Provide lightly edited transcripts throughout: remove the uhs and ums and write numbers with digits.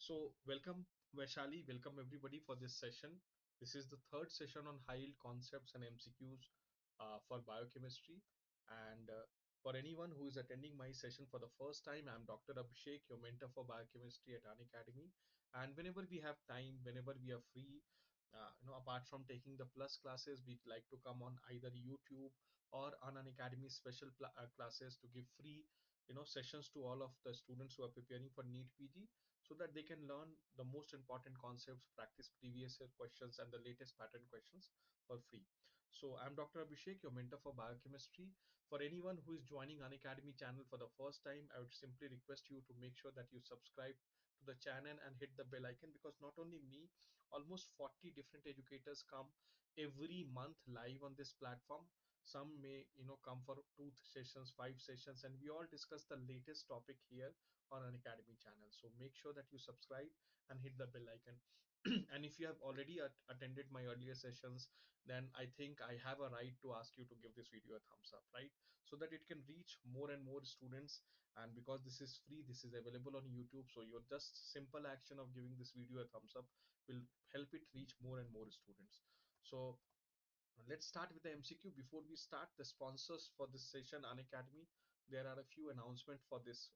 So welcome Vaishali, welcome everybody for this session. This is the third session on high yield concepts and MCQs for biochemistry. And for anyone who is attending my session for the first time, I'm Dr. Abhishek, your mentor for biochemistry at Unacademy. And whenever we have time, whenever we are free, apart from taking the plus classes, we'd like to come on either YouTube or on Unacademy special classes to give free, sessions to all of the students who are preparing for NEET PG so that they can learn the most important concepts, practice previous year questions, and the latest pattern questions for free. So I'm Dr. Abhishek, your mentor for biochemistry. For anyone who is joining Unacademy channel for the first time, I would simply request you to make sure that you subscribe to the channel and hit the bell icon, because not only me, almost 40 different educators come every month live on this platform. Some may come for two sessions, five sessions, and we all discuss the latest topic here on an academy channel. So make sure that you subscribe and hit the bell icon. And if you have already attended my earlier sessions, then I think I have a right to ask you to give this video a thumbs up, right? So that it can reach more and more students. And because this is free, this is available on YouTube, so your just simple action of giving this video a thumbs up will help it reach more and more students. So let's start with the MCQ. Before we start, the sponsors for this session, Unacademy, there are a few announcements for this,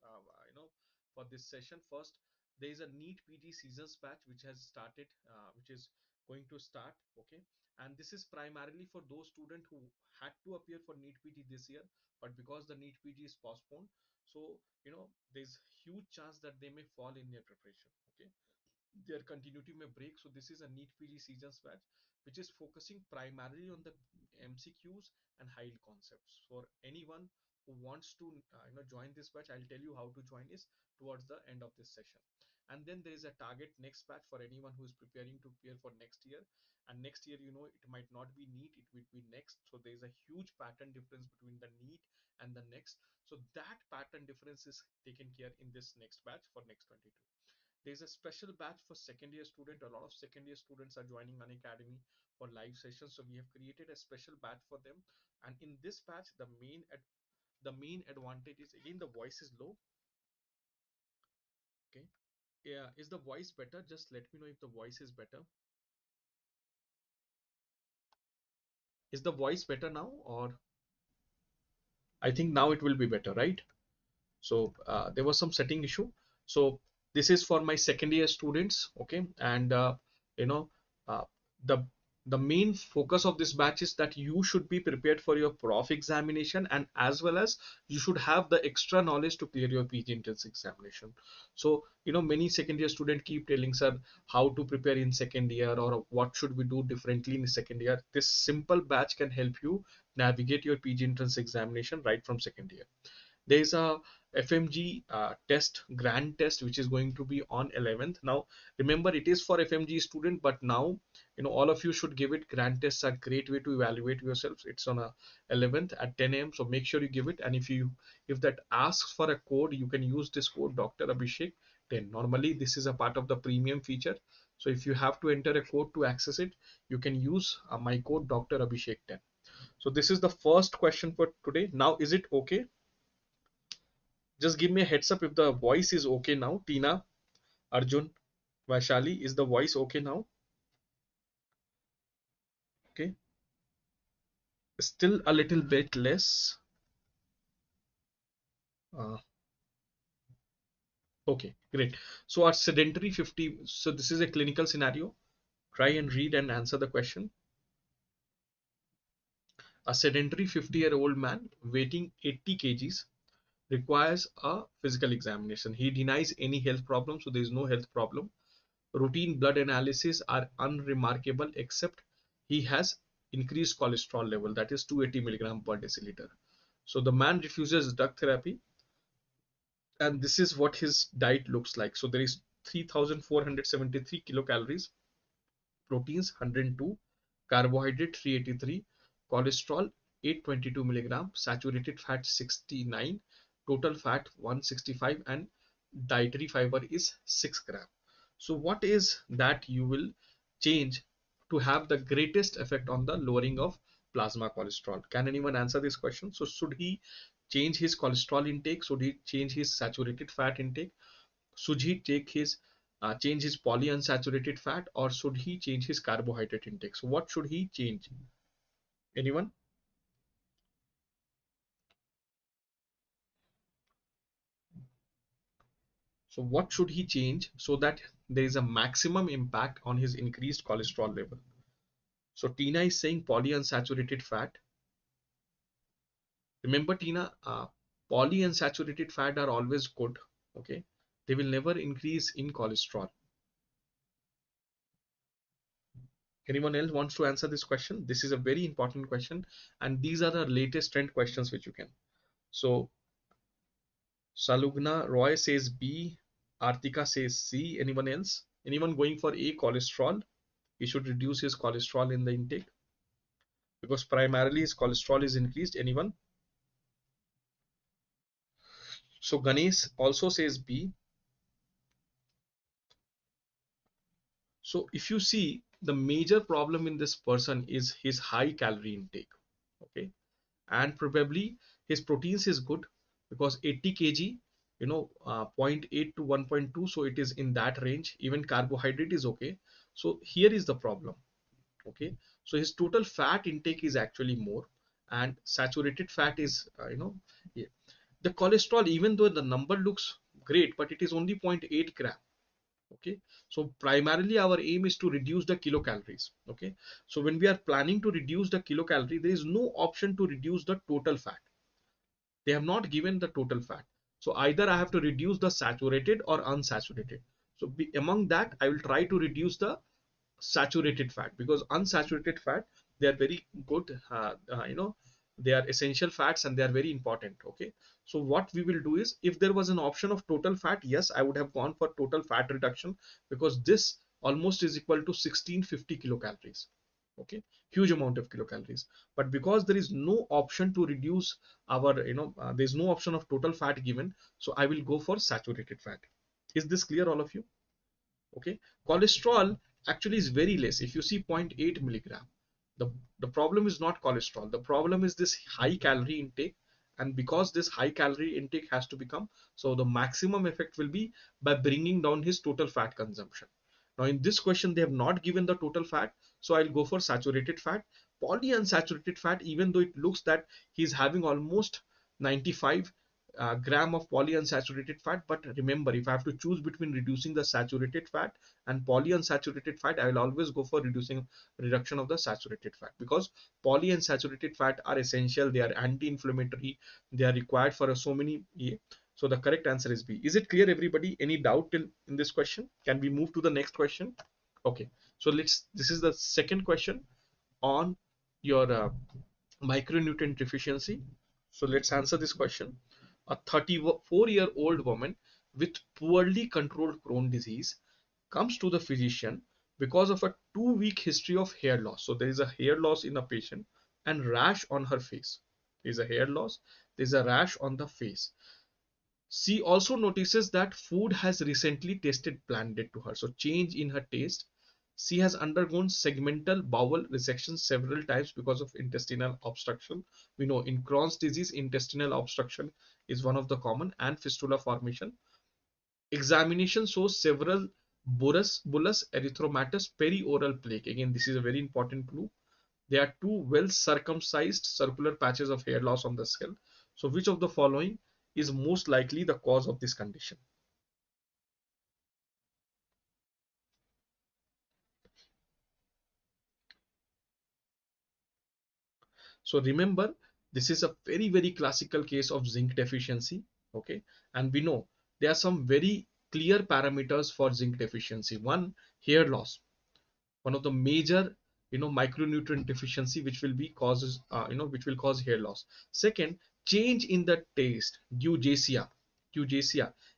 for this session. First, there is a NEET PG seasons batch which has started, which is going to start. Okay, and this is primarily for those students who had to appear for NEET PG this year, but because the NEET PG is postponed, so there's huge chance that they may fall in their preparation. Okay, their continuity may break. So this is a NEET PG seasons batch which is focusing primarily on the MCQs and high yield concepts. For anyone who wants to join this batch, I'll tell you how to join is towards the end of this session. And then there is a target next batch for anyone who is preparing to prepare for next year. And next year, it might not be NEET, it will be next. So there is a huge pattern difference between the NEET and the next. So that pattern difference is taken care in this next batch for next 22. There's a special batch for second year student. A lot of second year students are joining Unacademy for live sessions, so we have created a special batch for them. And in this batch, the main advantage is, again, the voice is low. Okay, yeah, is the voice better? Just let me know if the voice is better. Is the voice better now? Or I think now it will be better, right? So there was some setting issue. So this is for my second year students. Okay, and you know uh, the the main focus of this batch is that you should be prepared for your prof examination, and as well as you should have the extra knowledge to clear your PG entrance examination. So many second year students keep telling, sir, how to prepare in second year, or what should we do differently in second year. This simple batch can help you navigate your PG entrance examination right from second year. There is a fmge test, grand test, which is going to be on 11th. Now remember, it is for fmge student, but now all of you should give it. Grand tests are a great way to evaluate yourselves. It's on a 11th at 10 a.m, so make sure you give it. And if that asks for a code, you can use this code Dr. Abhishek 10. Normally this is a part of the premium feature, so if you have to enter a code to access it, you can use my code Dr. Abhishek 10. So this is the first question for today. Now is it okay? Just give me a heads up if the voice is okay now. Tina, Arjun, Vaishali, is the voice okay now? Okay. Still a little bit less. Uh, okay, great. So our sedentary 50, so this is a clinical scenario. Try and read and answer the question. A sedentary 50-year-old man weighing 80 kgs requires a physical examination. He denies any health problem, so there is no health problem. Routine blood analysis are unremarkable, except he has increased cholesterol level, that is 280 milligram per deciliter. So the man refuses drug therapy, and this is what his diet looks like. So there is 3473 kilocalories, proteins 102, carbohydrate 383, cholesterol 822 milligram, saturated fat 69, total fat 165, and dietary fiber is 6 gram. So what is that you will change to have the greatest effect on the lowering of plasma cholesterol? Can anyone answer this question? So should he change his cholesterol intake? Should he change his saturated fat intake? Should he take his change his polyunsaturated fat, or should he change his carbohydrate intake? So what should he change? Anyone? So what should he change so that there is a maximum impact on his increased cholesterol level? So Tina is saying polyunsaturated fat. Remember, Tina, polyunsaturated fat are always good. Okay, they will never increase in cholesterol. Anyone else wants to answer this question? This is a very important question, and these are the latest trend questions which you can. So Salugna Roy says B, Artika says C. Anyone else? Anyone going for A, cholesterol? He should reduce his cholesterol in the intake because primarily his cholesterol is increased. Anyone? So Ganesh also says B. So if you see, the major problem in this person is his high calorie intake. Okay, and probably his proteins is good because 80 kg, you know, 0.8 to 1.2, so it is in that range. Even carbohydrate is okay. So here is the problem. Okay, so his total fat intake is actually more, and saturated fat is yeah. The cholesterol, even though the number looks great, but it is only 0.8 gram. Okay, so primarily our aim is to reduce the kilocalories. Okay, so when we are planning to reduce the kilocalorie, there is no option to reduce the total fat. They have not given the total fat, so either I have to reduce the saturated or unsaturated. So among that I will try to reduce the saturated fat, because unsaturated fat, they are very good, they are essential fats and they are very important. Okay, so what we will do is, if there was an option of total fat, yes, I would have gone for total fat reduction, because this almost is equal to 1650 kilocalories. Okay, huge amount of kilocalories. But because there is no option to reduce our, there's no option of total fat given, so I will go for saturated fat. Is this clear, all of you? Okay, cholesterol actually is very less. If you see 0.8 milligram, the problem is not cholesterol, the problem is this high calorie intake. And because this high calorie intake has to become, so the maximum effect will be by bringing down his total fat consumption. Now in this question they have not given the total fat, so I'll go for saturated fat. Polyunsaturated fat, even though it looks that he's having almost 95 gram of polyunsaturated fat, but remember, if I have to choose between reducing the saturated fat and polyunsaturated fat, I will always go for reduction of the saturated fat, because polyunsaturated fat are essential, they are anti-inflammatory, they are required for so many. So the correct answer is B. Is it clear, everybody? Any doubt in this question? Can we move to the next question? Okay, so this is the second question on your micronutrient deficiency. So let's answer this question. A 34-year-old woman with poorly controlled Crohn's disease comes to the physician because of a 2-week history of hair loss. So there is a hair loss in a patient and rash on her face. There is a hair loss, there is a rash on the face. She also notices that food has recently tasted bland to her. So change in her taste. She has undergone segmental bowel resection several times because of intestinal obstruction. We know in Crohn's disease, intestinal obstruction is one of the common, and fistula formation. Examination shows several bullous erytheromatous perioral plaque. Again, this is a very important clue. There are two well circumcised circular patches of hair loss on the scalp. So which of the following is most likely the cause of this condition? So remember, this is a very classical case of zinc deficiency. Okay, and we know there are some very clear parameters for zinc deficiency. One, hair loss, one of the major, micronutrient deficiency, which will be causes, which will cause hair loss. Second, change in the taste, eugesia,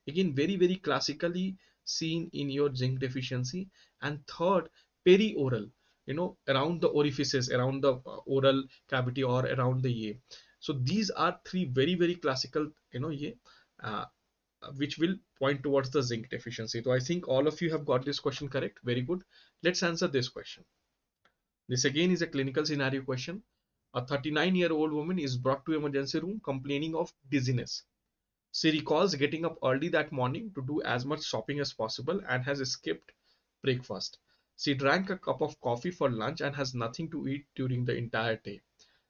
again very classically seen in your zinc deficiency. And third, perioral, around the orifices, around the oral cavity or around the ear. So these are three very classical, uh, which will point towards the zinc deficiency. So I think all of you have got this question correct. Very good. Let's answer this question. This again is a clinical scenario question. A 39-year-old woman is brought to emergency room complaining of dizziness. She recalls getting up early that morning to do as much shopping as possible and has skipped breakfast. She drank a cup of coffee for lunch and has nothing to eat during the entire day.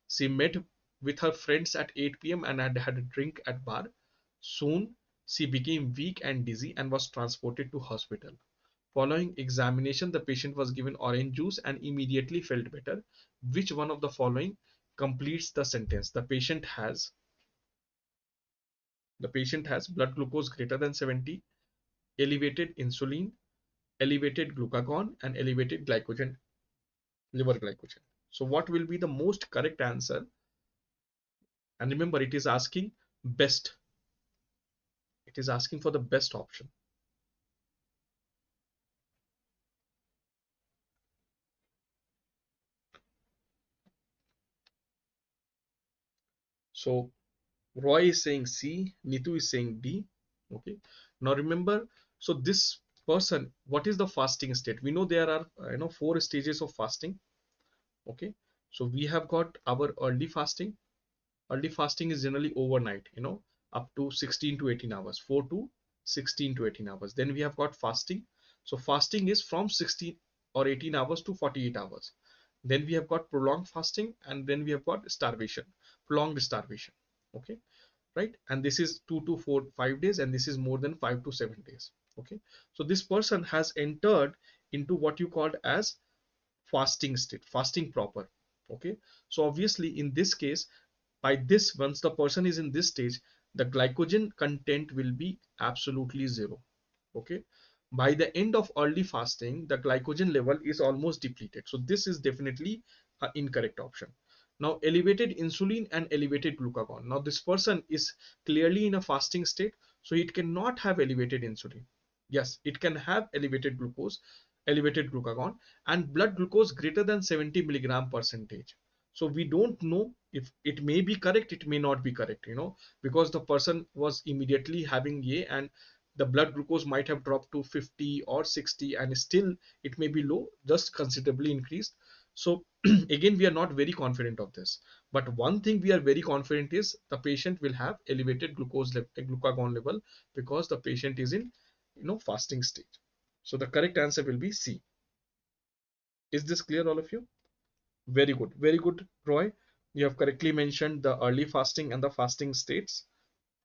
She met with her friends at 8 p.m. and had a drink at bar. Soon, she became weak and dizzy and was transported to hospital. Following examination, the patient was given orange juice and immediately felt better. Which one of the following completes the sentence? The patient has blood glucose greater than 70, elevated insulin, elevated glucagon, and elevated glycogen, liver glycogen. So what will be the most correct answer? And remember, it is asking best. It is asking for the best option. So Roy is saying C, Nitu is saying D. Okay. Now remember, so this person, what is the fasting state? We know there are 4 stages of fasting. Okay. So we have got our early fasting. Early fasting is generally overnight, up to 16 to 18 hours, 4 to 16 to 18 hours. Then we have got fasting. So fasting is from 16 or 18 hours to 48 hours. Then we have got prolonged fasting, and then we have got starvation, prolonged starvation. Okay, right? And this is 2 to 5 days, and this is more than 5 to 7 days. Okay, so this person has entered into what you called as fasting state, fasting proper. Okay, so obviously in this case, by this, once the person is in this stage, the glycogen content will be absolutely zero. Okay, by the end of early fasting, the glycogen level is almost depleted. So this is definitely an incorrect option. Now elevated insulin and elevated glucagon. Now this person is clearly in a fasting state, so it cannot have elevated insulin. Yes, it can have elevated glucose, elevated glucagon, and blood glucose greater than 70 milligram percentage. So we don't know if it may be correct, it may not be correct, because the person was immediately having A, and the blood glucose might have dropped to 50 or 60, and still it may be low, just considerably increased. So again, we are not very confident of this, but one thing we are very confident is the patient will have elevated glucagon level, because the patient is in fasting stage. So the correct answer will be C. Is this clear, all of you? Very good, Roy. You have correctly mentioned the early fasting and the fasting states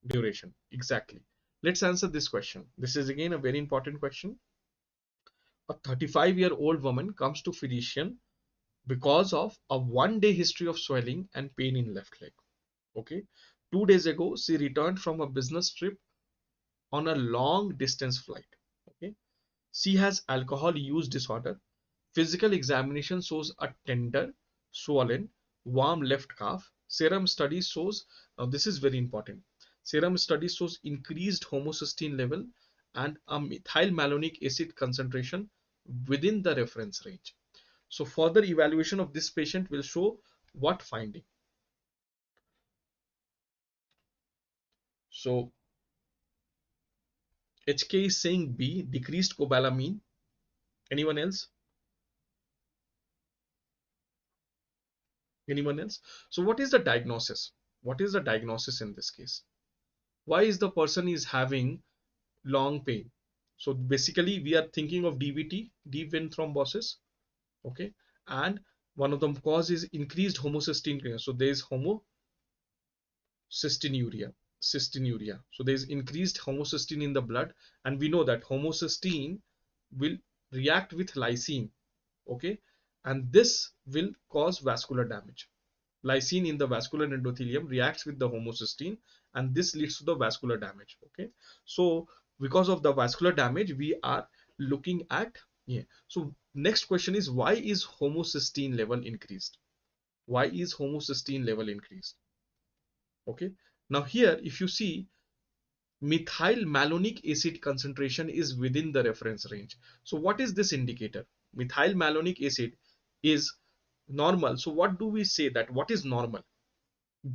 duration. Exactly. Let's answer this question. This is again a very important question. A 35-year-old woman comes to physician because of a 1 day history of swelling and pain in left leg. Okay. 2 days ago, she returned from a business trip on a long distance flight. Okay. She has alcohol use disorder. Physical examination shows a tender, swollen, warm left calf. Serum study shows, now this is very important. Serum study shows increased homocysteine level and a methyl malonic acid concentration within the reference range. So further evaluation of this patient will show what finding. So HK is saying B, decreased cobalamin. Anyone else? Anyone else? So what is the diagnosis? What is the diagnosis in this case? Why is the person is having long pain? So basically we are thinking of DVT, deep vein thrombosis. Okay, and one of the cause is increased homocysteine. So there is homocystinuria, cystinuria. So there is increased homocysteine in the blood, and we know that homocysteine will react with lysine. Okay, and this will cause vascular damage. Lysine in the vascular endothelium reacts with the homocysteine, and this leads to the vascular damage. Okay, so because of the vascular damage, we are looking at, yeah. So next question is, why is homocysteine level increased? Why is homocysteine level increased? Okay, now here if you see, methyl malonic acid concentration is within the reference range. So what is this indicator? Methyl malonic acid is normal. So what do we say, that what is normal?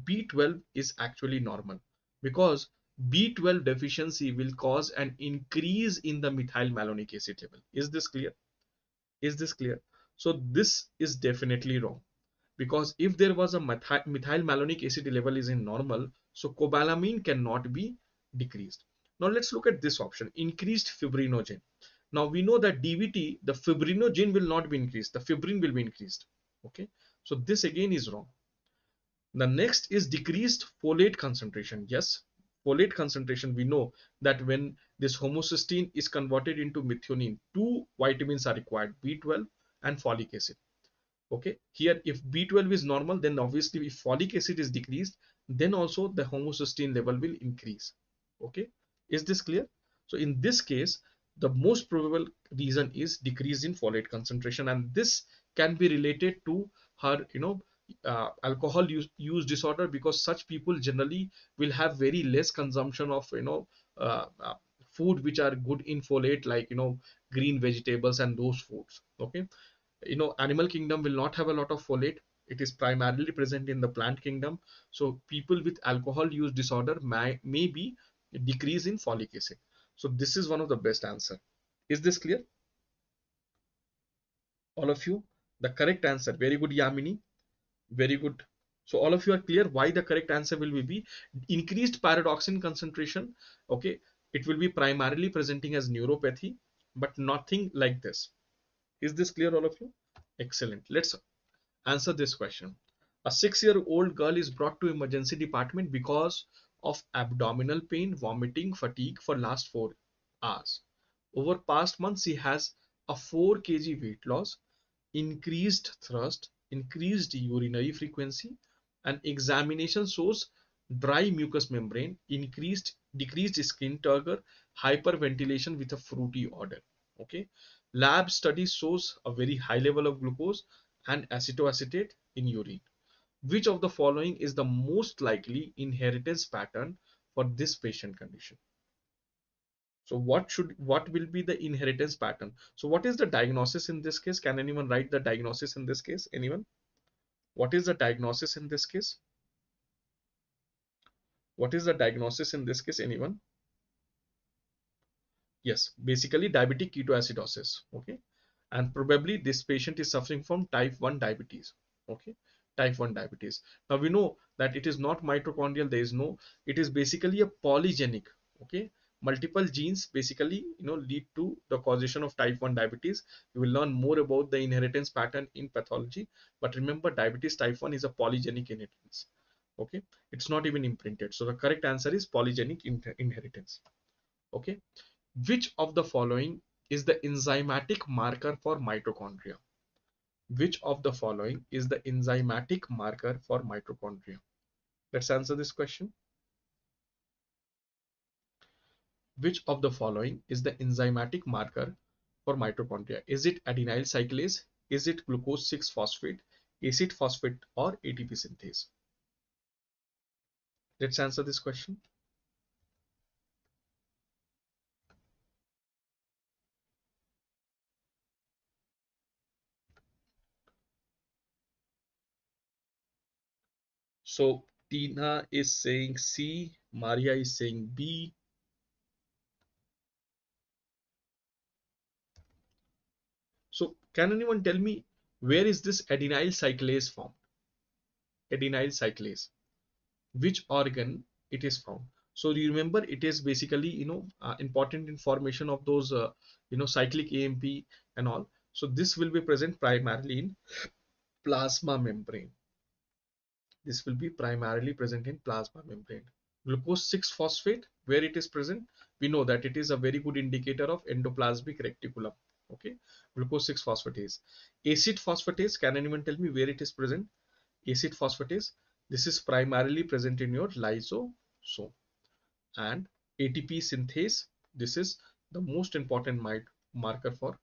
B12 is actually normal, because B12 deficiency will cause an increase in the methyl malonic acid level. Is this clear? Is this clear? So this is definitely wrong, because if there was a methyl malonic acid level is in normal, so cobalamin cannot be decreased. Now let's look at this option, increased fibrinogen. Now we know that DVT, the fibrinogen will not be increased, the fibrin will be increased. Okay, so this again is wrong. The next is decreased folate concentration. Yes, folate concentration, we know that when this homocysteine is converted into methionine, two vitamins are required, B12 and folic acid. Okay, here if B12 is normal, then obviously if folic acid is decreased, then also the homocysteine level will increase. Okay, is this clear? So in this case, the most probable reason is decrease in folate concentration, and this can be related to her, alcohol use disorder, because such people generally will have very less consumption of, uh, uh, food which are good in folate, like, green vegetables and those foods. Okay, animal kingdom will not have a lot of folate. It is primarily present in the plant kingdom. So people with alcohol use disorder may be decrease in folic acid. So this is one of the best answer. Is this clear, all of you? The correct answer, very good Yamini, very good. So all of you are clear why the correct answer will be increased pyridoxine concentration. Okay, it will be primarily presenting as neuropathy, but nothing like this. Is this clear, all of you? Excellent. Let's answer this question. A 6-year-old girl is brought to emergency department because of abdominal pain, vomiting, fatigue for last 4 hours. Over past months, she has a 4 kg weight loss, increased thrust, increased urinary frequency, and examination shows dry mucous membrane, decreased skin turgor, hyperventilation with a fruity odor. Okay, lab study shows a very high level of glucose and acetoacetate in urine. Which of the following is the most likely inheritance pattern for this patient condition? So what will be the inheritance pattern? So what is the diagnosis in this case? Can anyone write the diagnosis in this case? Anyone? What is the diagnosis in this case? What is the diagnosis in this case? Anyone? Yes, basically diabetic ketoacidosis. Okay, and probably this patient is suffering from type 1 diabetes. Okay, type 1 diabetes. Now we know that it is not mitochondrial, there is no, it is basically a polygenic. Okay, multiple genes basically, lead to the causation of type 1 diabetes. You will learn more about the inheritance pattern in pathology, but remember, diabetes type 1 is a polygenic inheritance. Okay, it's not even imprinted. So the correct answer is polygenic inheritance. Okay, which of the following is the enzymatic marker for mitochondria? Which of the following is the enzymatic marker for mitochondria? Let's answer this question. Which of the following is the enzymatic marker for mitochondria? Is it adenyl cyclase? Is it glucose 6 phosphate, acid phosphate, or ATP synthase? Let's answer this question. So Tina is saying C, Maria is saying B. So can anyone tell me where is this adenyl cyclase found? Adenyl cyclase. Which organ it is found? So you remember, it is basically, important information of those, cyclic AMP and all. So this will be present primarily in plasma membrane. This will be primarily present in plasma membrane. Glucose 6 phosphate, where it is present, we know that it is a very good indicator of endoplasmic reticulum. Okay, glucose 6 phosphatase. Acid phosphatase, can anyone tell me where it is present? Acid phosphatase, this is primarily present in your lysosome. And ATP synthase, this is the most important marker for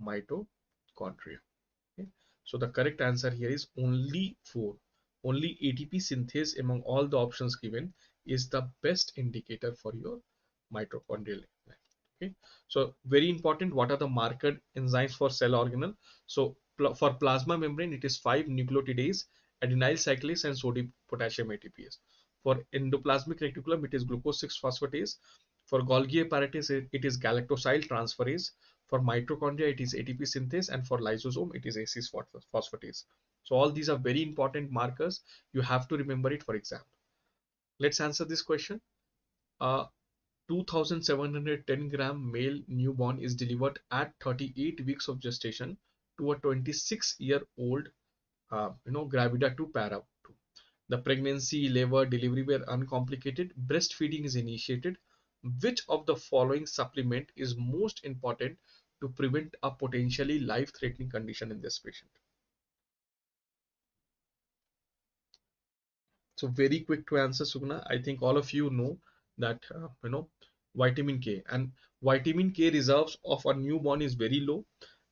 mitochondria. Okay, so the correct answer here is only 4. Only ATP synthase among all the options given is the best indicator for your mitochondrial life. Okay, so very important, what are the marker enzymes for cell organelle? So for plasma membrane, it is 5 nucleotidase, adenyl cyclase, and sodium potassium ATPase. For endoplasmic reticulum, it is glucose 6 phosphatase. For Golgi apparatus, it is galactosyl transferase. For mitochondria, it is ATP synthase, and for lysosome, it is acid phosphatase. So all these are very important markers. You have to remember it for exam. Let's answer this question. 2710 gram male newborn is delivered at 38 weeks of gestation to a 26-year-old gravida to para. The pregnancy, labor, delivery were uncomplicated. Breastfeeding is initiated. Which of the following supplement is most important to prevent a potentially life-threatening condition in this patient? So very quick to answer, Sugna. I think all of you know that vitamin K, and vitamin K reserves of a newborn is very low.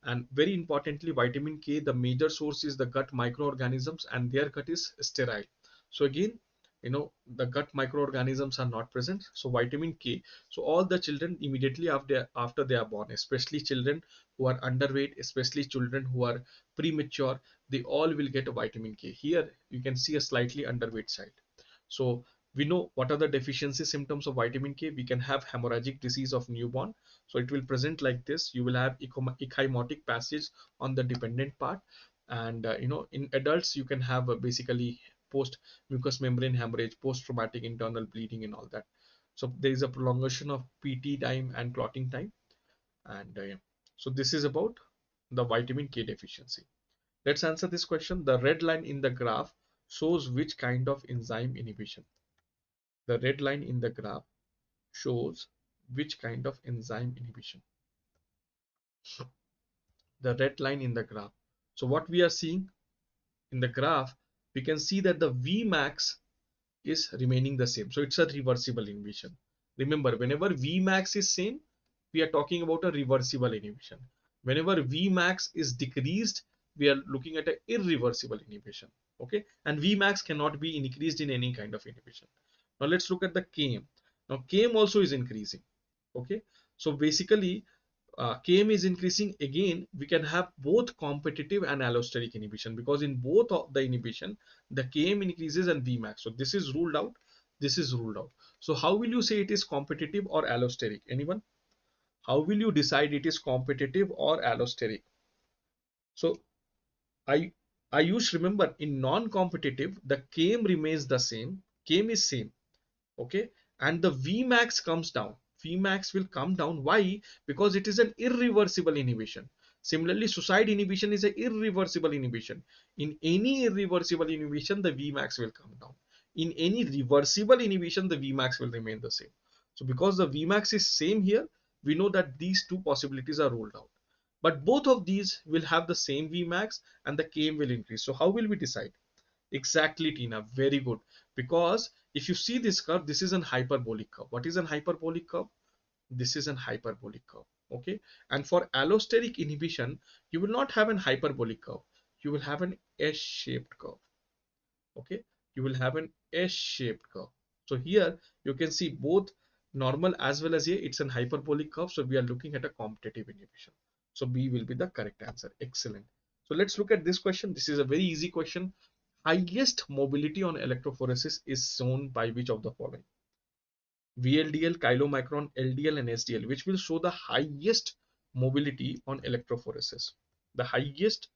And very importantly, vitamin K, the major source is the gut microorganisms, and their gut is sterile. So again, the gut microorganisms are not present. So vitamin K. So all the children immediately after they are born, especially children who are underweight, especially children who are premature, they all will get a vitamin K. Here you can see a slightly underweight side. So we know what are the deficiency symptoms of vitamin K. We can have hemorrhagic disease of newborn. So it will present like this. You will have ecchymotic passage on the dependent part. And in adults, you can have basically post mucous membrane hemorrhage, post-traumatic internal bleeding and all that. So there is a prolongation of PT time and clotting time. And so this is about the vitamin K deficiency. Let's answer this question. The red line in the graph shows which kind of enzyme inhibition. The red line in the graph shows which kind of enzyme inhibition. The red line in the graph. So what we are seeing in the graph, we can see that the Vmax is remaining the same. So it's a reversible inhibition. Remember, whenever Vmax is same, we are talking about a reversible inhibition. Whenever Vmax is decreased, we are looking at an irreversible inhibition. Okay, and Vmax cannot be increased in any kind of inhibition. Now let's look at the Km. Now Km also is increasing. Okay, so basically Km is increasing. Again, we can have both competitive and allosteric inhibition, because in both of the inhibition, the Km increases and Vmax. So this is ruled out. This is ruled out. So how will you say it is competitive or allosteric? Anyone? How will you decide it is competitive or allosteric? So I I used remember in non-competitive, the Km remains the same. Km is same. Okay, and the Vmax comes down. Vmax will come down. Why? Because it is an irreversible inhibition. Similarly, suicide inhibition is an irreversible inhibition. In any irreversible inhibition, the Vmax will come down. In any reversible inhibition, the Vmax will remain the same. So because the Vmax is same here, we know that these two possibilities are ruled out. But both of these will have the same Vmax and the Km will increase. So how will we decide? Exactly, Tina. Very good. Because if you see this curve, this is an hyperbolic curve. What is an hyperbolic curve? This is an hyperbolic curve. Okay. And for allosteric inhibition, you will not have an hyperbolic curve. You will have an S-shaped curve. Okay. You will have an S-shaped curve. So here you can see both normal as well as here it's an hyperbolic curve. So we are looking at a competitive inhibition. So B will be the correct answer. Excellent. So let's look at this question. This is a very easy question. Highest mobility on electrophoresis is shown by which of the following? VLDL, chylomicron, LDL and SDL, which will show the highest mobility on electrophoresis. The highest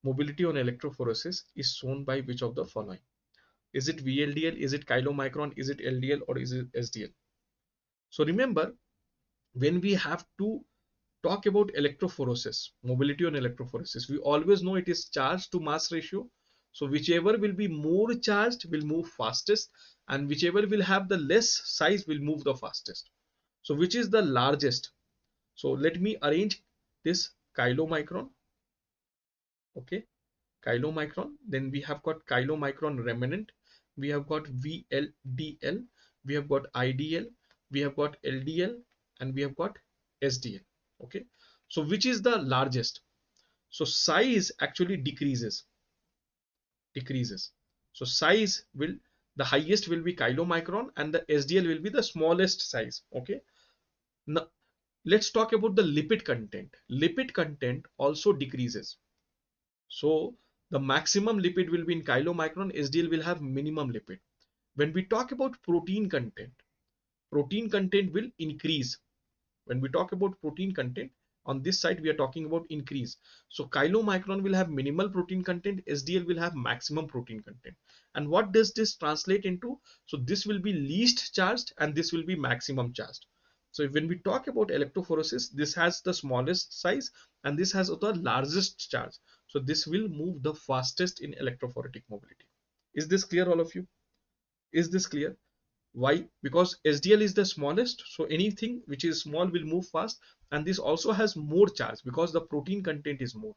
mobility on electrophoresis is shown by which of the following? Is it VLDL, is it chylomicron, is it LDL or is it SDL? So remember, when we have to talk about electrophoresis, mobility on electrophoresis, we always know it is charge to mass ratio. So whichever will be more charged will move fastest, and whichever will have the less size will move the fastest. So which is the largest? So let me arrange this chylomicron. Okay, chylomicron. Then we have got chylomicron remnant. We have got VLDL. We have got IDL. We have got LDL, and we have got SDL. Okay, so which is the largest? So size actually decreases. So size will, the highest will be chylomicron and the SDL will be the smallest size. Okay, now let's talk about the lipid content. Lipid content also decreases. So the maximum lipid will be in chylomicron, SDL will have minimum lipid. When we talk about protein content will increase. When we talk about protein content, On this side we are talking about increase. So chylomicron will have minimal protein content, SDL will have maximum protein content. And what does this translate into? So this will be least charged and this will be maximum charged. So when we talk about electrophoresis, this has the smallest size and this has the largest charge. So this will move the fastest in electrophoretic mobility. Is this clear, all of you? Is this clear? Why? Because SDL is the smallest, so anything which is small will move fast, and this also has more charge because the protein content is more.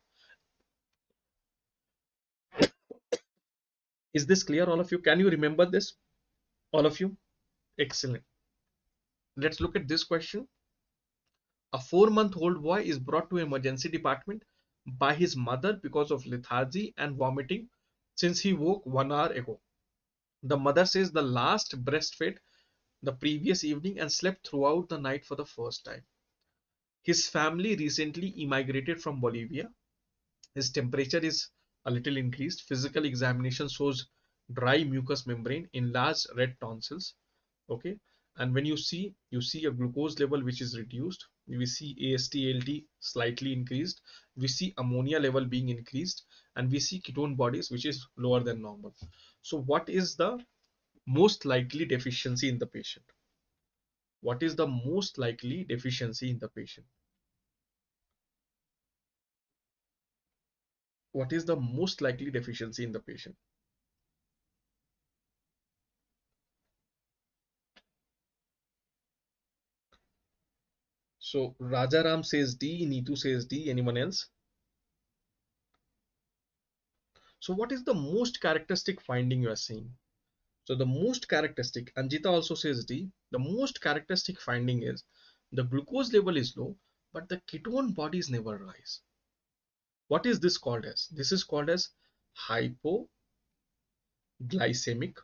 Is this clear, all of you? Can you remember this, all of you? Excellent. Let's look at this question. A 4-month-old boy is brought to emergency department by his mother because of lethargy and vomiting since he woke 1 hour ago. The mother says the last breastfed the previous evening and slept throughout the night for the first time. His family recently immigrated from Bolivia. His temperature is a little increased. Physical examination shows dry mucous membrane, enlarged red tonsils. Okay, and when you see a glucose level which is reduced. We see AST/ALT slightly increased. We see ammonia level being increased, and we see ketone bodies which is lower than normal. So what is the most likely deficiency in the patient? What is the most likely deficiency in the patient? What is the most likely deficiency in the patient? So Rajaram says D, Neetu says D. Anyone else? So what is the most characteristic finding you are seeing? So the most characteristic, Anjita also says D. The most characteristic finding is the glucose level is low, but the ketone bodies never rise. What is this called as? This is called as hypoglycemic,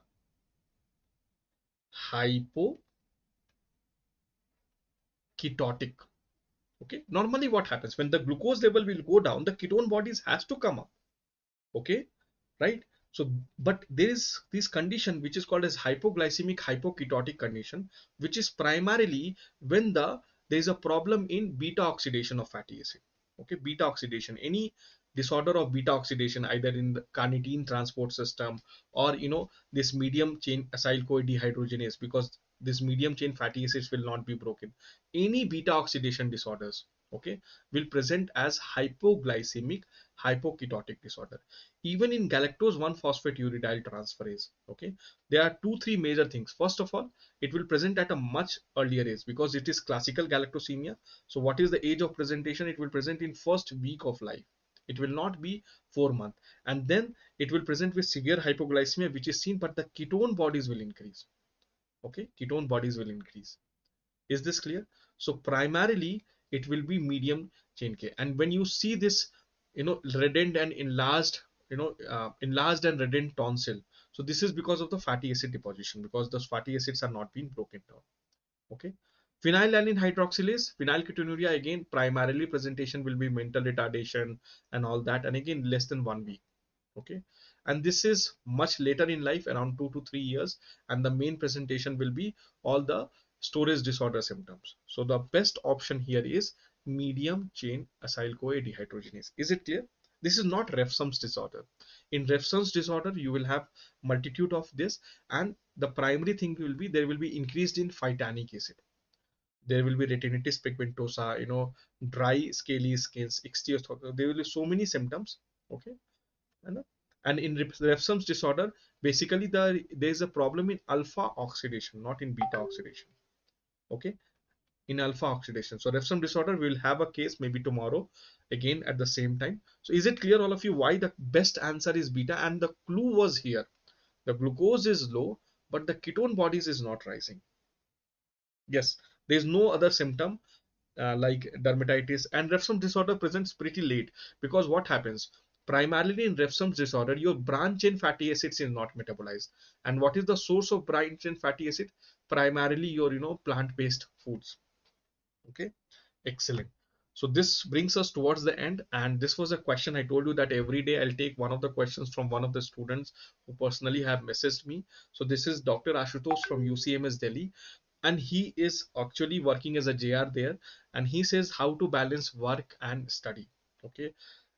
hypoketotic. Okay. Normally what happens when the glucose level will go down, the ketone bodies has to come up. Okay, right? So but there is this condition which is called as hypoglycemic hypoketotic condition, which is primarily when there is a problem in beta oxidation of fatty acid. Okay, beta oxidation, any disorder of beta oxidation either in the carnitine transport system or this medium chain acyl CoA dehydrogenase, because this medium chain fatty acids will not be broken. Any beta oxidation disorders, okay, will present as hypoglycemic hypoketotic disorder. Even in galactose 1 phosphate uridyl transferase, okay, there are 2 3 major things. First of all, it will present at a much earlier age because it is classical galactosemia. So what is the age of presentation? It will present in first week of life. It will not be 4 months, and then it will present with severe hypoglycemia which is seen, but the ketone bodies will increase. Okay, ketone bodies will increase. Is this clear? So primarily it will be medium chain K. And when you see this, reddened and enlarged, enlarged and reddened tonsil. So this is because of the fatty acid deposition, because those fatty acids are not being broken down. Okay. Phenylalanine hydroxylase, phenylketonuria, again, primarily presentation will be mental retardation and all that. And again, less than 1 week. Okay. And this is much later in life, around 2 to 3 years. And the main presentation will be all the storage disorder symptoms. So the best option here is medium chain acyl CoA dehydrogenase. Is it clear? This is not Refsum's disorder. In Refsum's disorder, you will have multitude of this, and the primary thing will be there will be increased in phytanic acid. There will be retinitis pigmentosa, dry scaly skins, ichthyos. There will be so many symptoms. Okay, and in Refsum's disorder, basically there is a problem in alpha oxidation, not in beta oxidation. Okay, in alpha oxidation. So Refsum disorder, we will have a case maybe tomorrow again at the same time. So is it clear, all of you, why the best answer is beta? And the clue was here. The glucose is low, but the ketone bodies is not rising. Yes, there is no other symptom like dermatitis, and Refsum disorder presents pretty late, because what happens primarily in Refsum disorder, your branch chain fatty acids is not metabolized. And what is the source of branch chain fatty acid? Primarily your plant-based foods. Okay, excellent. So this brings us towards the end, and this was a question I told you that every day I'll take one of the questions from one of the students who personally have messaged me. So this is Dr. Ashutosh from UCMS Delhi. and he is actually working as a JR there, and he says how to balance work and study. Okay,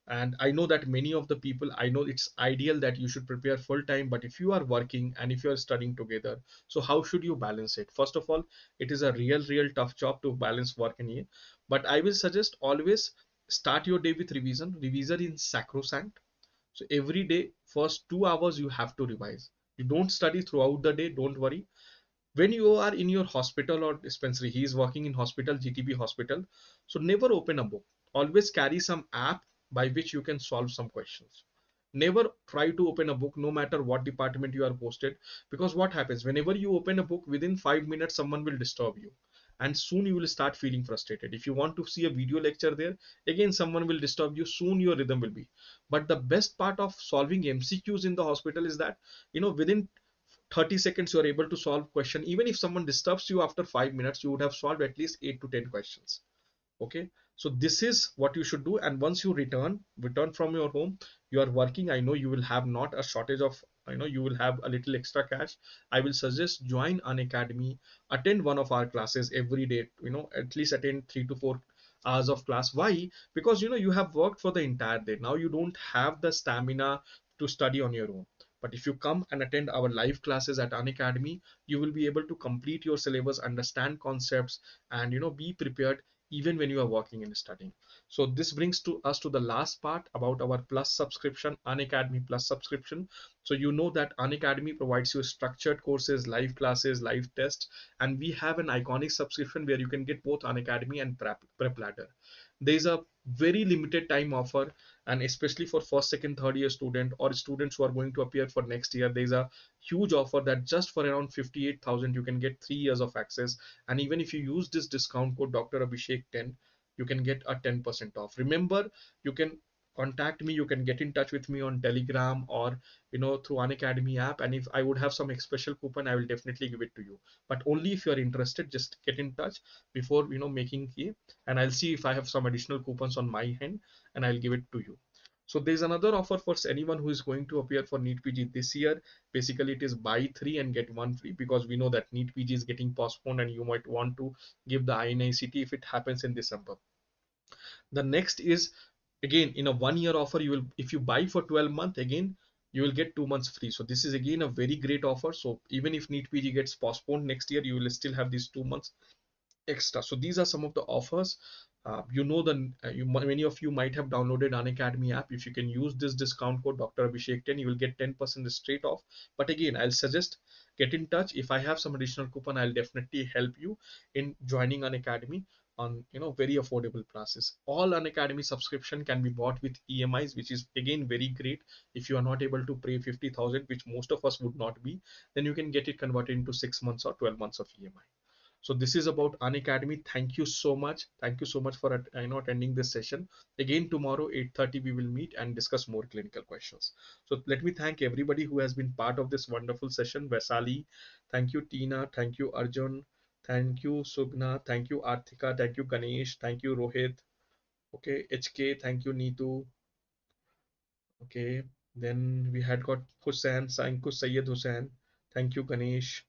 and I know that many of the people, I know it's ideal that you should prepare full time, but if you are working and if you are studying together, so how should you balance it? First of all, it is a real tough job to balance work and here, but I will suggest always start your day with revision. Revision is sacrosanct. So every day, first 2 hours you have to revise. You don't study throughout the day, don't worry. When you are in your hospital or dispensary, he is working in hospital, GTB hospital, so never open a book. Always carry some app by which you can solve some questions. Never try to open a book no matter what department you are posted, because what happens whenever you open a book, within 5 minutes someone will disturb you, and soon you will start feeling frustrated. If you want to see a video lecture there, again someone will disturb you, soon your rhythm will be. But the best part of solving MCQs in the hospital is that, within 30 seconds you are able to solve question. Even if someone disturbs you after 5 minutes, you would have solved at least 8 to 10 questions. Okay, so this is what you should do. And once you return from your home, you are working, I know you will have not a shortage of, you will have a little extra cash. I will suggest join an academy, attend one of our classes every day, at least attend 3 to 4 hours of class. Why? Because you have worked for the entire day, now you don't have the stamina to study on your own. But if you come and attend our live classes at Unacademy, you will be able to complete your syllabus, understand concepts, and be prepared even when you are working and studying. So this brings to us to the last part about our plus subscription, Unacademy Plus subscription. So you know that Unacademy provides you structured courses, live classes, live tests, and we have an iconic subscription where you can get both Unacademy and Prep Ladder. There is a very limited time offer, and especially for first, second, third year student or students who are going to appear for next year, there is a huge offer that just for around 58,000 you can get 3 years of access. And even if you use this discount code Dr. Abhishek 10, you can get a 10% off. Remember, you can contact me, you can get in touch with me on Telegram or through Unacademy app, and if I would have some special coupon, I will definitely give it to you. But only if you are interested, just get in touch before making key, and I'll see if I have some additional coupons on my hand, and I'll give it to you. So there's another offer for anyone who is going to appear for NEET PG this year. Basically, it is buy 3 and get 1 free, because we know that NEET PG is getting postponed and you might want to give the ini-cet if it happens in December. The next is, again, in a 1 year offer, you will, if you buy for 12 months, again you will get 2 months free. So this is again a very great offer. So even if NEET PG gets postponed next year, you will still have these 2 months extra. So these are some of the offers. Many of you might have downloaded Unacademy app. If you can use this discount code Dr. Abhishek 10, you will get 10% straight off. But again, I'll suggest get in touch. If I have some additional coupon, I'll definitely help you in joining Unacademy on very affordable prices. All Unacademy subscription can be bought with EMIs, which is again very great. If you are not able to pay 50,000, which most of us would not be, then you can get it converted into 6 months or 12 months of EMI. So this is about Unacademy. Thank you so much. Thank you so much for attending this session. Again, tomorrow 8:30 we will meet and discuss more clinical questions. So let me thank everybody who has been part of this wonderful session. Vaisali, thank you Tina, thank you Arjun, thank you Sugna, thank you Arthika, thank you Ganesh, thank you Rohit. Okay, HK, thank you Neetu. Okay, then we had got Hussain, thank you Syed Hussain, thank you Ganesh.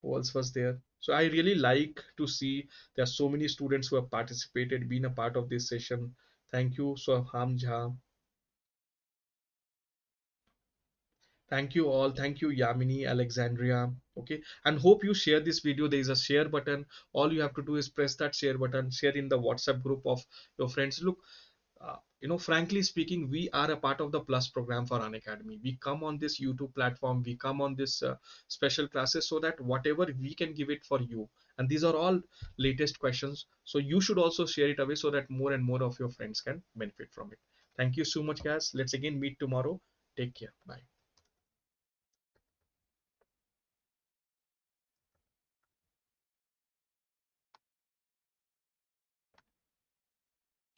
Who else was there? So I really like to see there are so many students who have participated, been a part of this session. Thank you, Soham Jha. Thank you all. Thank you, Yamini, Alexandria. Okay, and hope you share this video. There is a share button. All you have to do is press that share button, share in the WhatsApp group of your friends. Look, frankly speaking, we are a part of the Plus program for Unacademy. We come on this YouTube platform, we come on this special classes so that whatever we can give it for you. And these are all latest questions. So you should also share it away so that more and more of your friends can benefit from it. Thank you so much, guys. Let's again meet tomorrow. Take care. Bye.